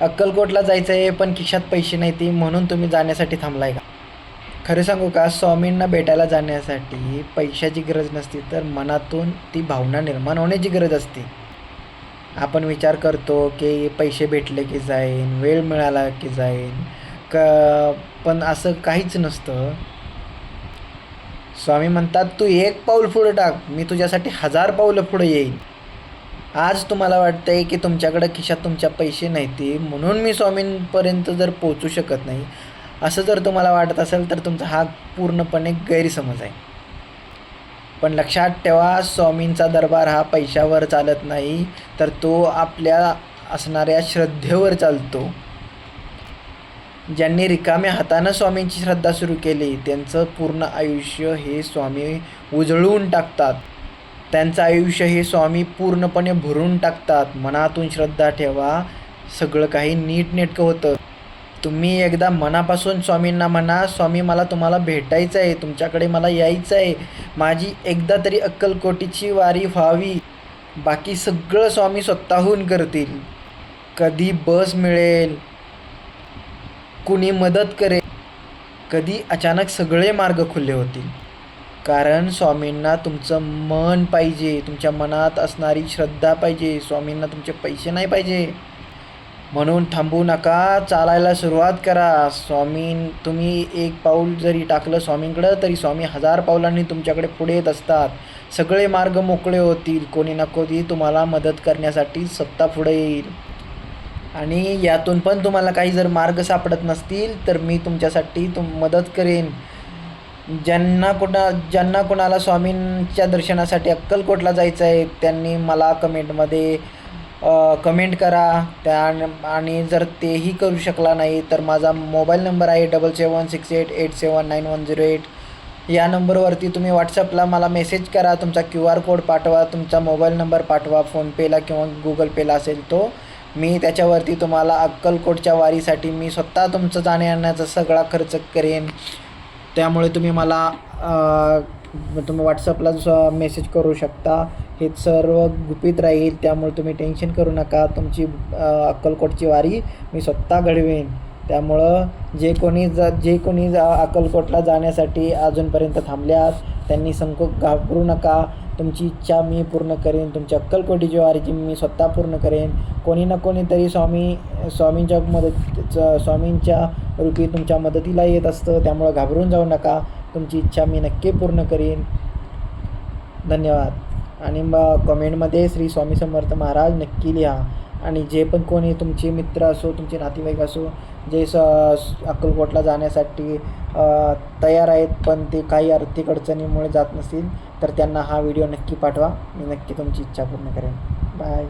अक्कलकोटला जायचं आहे पण खिशात पैसे नाही ती म्हणून तुम्ही जाण्यासाठी थांबलाय का? खरं सांगू का, स्वामींना भेटायला जाण्यासाठी पैशाची गरज नसते, तर मनातून ती भावना निर्माण होण्याची गरज असते. आपण विचार करतो की पैसे भेटले की जाईन, वेळ मिळाला की जाईन, पण असं काहीच नसतं. स्वामी म्हणतात, तू एक पाऊल पुढे टाक, मी तुझ्यासाठी 1000 पावलं पुढे येईन. आज तुम्हाला वाटतंय की तुमच्याकडे खिशात तुमच्या पैसे नाहीत म्हणून मी स्वामींपर्यंत जर पोहोचू शकत नाही, असं जर तुम्हाला वाटत असेल तर तुमचा हा पूर्णपणे गैरसमज आहे. पण लक्षात ठेवा, स्वामींचा दरबार हा पैशावर चालत नाही, तर तो आपल्या असणाऱ्या श्रद्धेवर चालतो. ज्यांनी रिकाम्या हातानं स्वामींची श्रद्धा सुरू केली त्यांचं पूर्ण आयुष्य हे स्वामी उजळून टाकतात. त्यांचं आयुष्य हे स्वामी पूर्णपणे भरून टाकतात. मनातून श्रद्धा ठेवा, सगळं काही नीटनेटकं होतं. तुम्ही एकदा मनापासून स्वामींना म्हणा, स्वामी मला तुम्हाला भेटायचं आहे, तुमच्याकडे मला यायचं आहे, माझी एकदा तरी अक्कलकोटीची वारी व्हावी. बाकी सगळं स्वामी स्वतःहून करतील. कधी बस मिळेल, कुणी मदत करेल, कधी अचानक सगळे मार्ग खुले होतील. कारण स्वामींना तुमचं मन पाहिजे, तुमच्या मनात असणारी श्रद्धा पाहिजे. स्वामींना तुमचे पैसे नाही पाहिजे. म्हणून थांबू नका, चालायला सुरुवात करा. तुम्ही एक पाऊल जरी टाकलं स्वामींकडं, तरी स्वामी 1000 पावलांनी तुमच्याकडे पुढे येत असतात. सगळे मार्ग मोकळे होतील. कोणी ना कोणी तुम्हाला मदत करण्यासाठी स्वतः पुढे येईल. आणि यातून पण तुम्हाला काही जर मार्ग सापडत नसतील तर मी तुमच्यासाठी मदत करेन. ज्यांना कोणाला स्वामींच्या दर्शनासाठी अक्कलकोटला जायचं आहे त्यांनी मला कमेंटमध्ये कमेंट करा. आणि जर तेही करू शकला नाही तर माझा मोबाईल नंबर आहे 7768879108. या नंबरवरती तुम्ही व्हॉट्सअपला मला मेसेज करा, तुमचा QR कोड पाठवा, तुमचा मोबाईल नंबर पाठवा. फोनपेला किंवा गुगल पेला असेल तो, मी त्याच्यावरती तुम्हाला अक्कलकोटच्या वारीसाठी मी स्वतः तुमचं जाण्या-येण्याचा सगळा खर्च करेन. त्यामुळे तुम्ही मला तुम्ही व्हॉट्सअपला मेसेज करू शकता. हे सर्व गुपित राहील, त्यामुळे तुम्ही टेन्शन करू नका. तुमची अक्कलकोटची वारी मी स्वतः घडवेन. त्यामुळं जे कोणी अक्कलकोटला जाण्यासाठी अजूनपर्यंत थांबल्यास त्यांनी घाबरू नका. तुमची इच्छा मी पूर्ण करेन. तुमची अक्कलकोटीची वारीची मी स्वतः पूर्ण करेन. कोणी ना कोणीतरी स्वामींच्या रूपी तुमच्या मदतीला येत असतं. त्यामुळं घाबरून जाऊ नका. तुमची इच्छा मी नक्की पूर्ण करीन. धन्यवाद. आणि कमेंटमध्ये श्री स्वामी समर्थ महाराज नक्की लिहा. आणि जे पण कोणी तुमचे मित्र असो, तुमचे नातेवाईक असो, जे अक्कलकोटला जाण्यासाठी तयार आहेत पण ते काही आर्थिक अडचणीमुळे जात नसतील, तर त्यांना हा व्हिडिओ नक्की पाठवा. मी नक्की तुमची इच्छा पूर्ण करेन. बाय.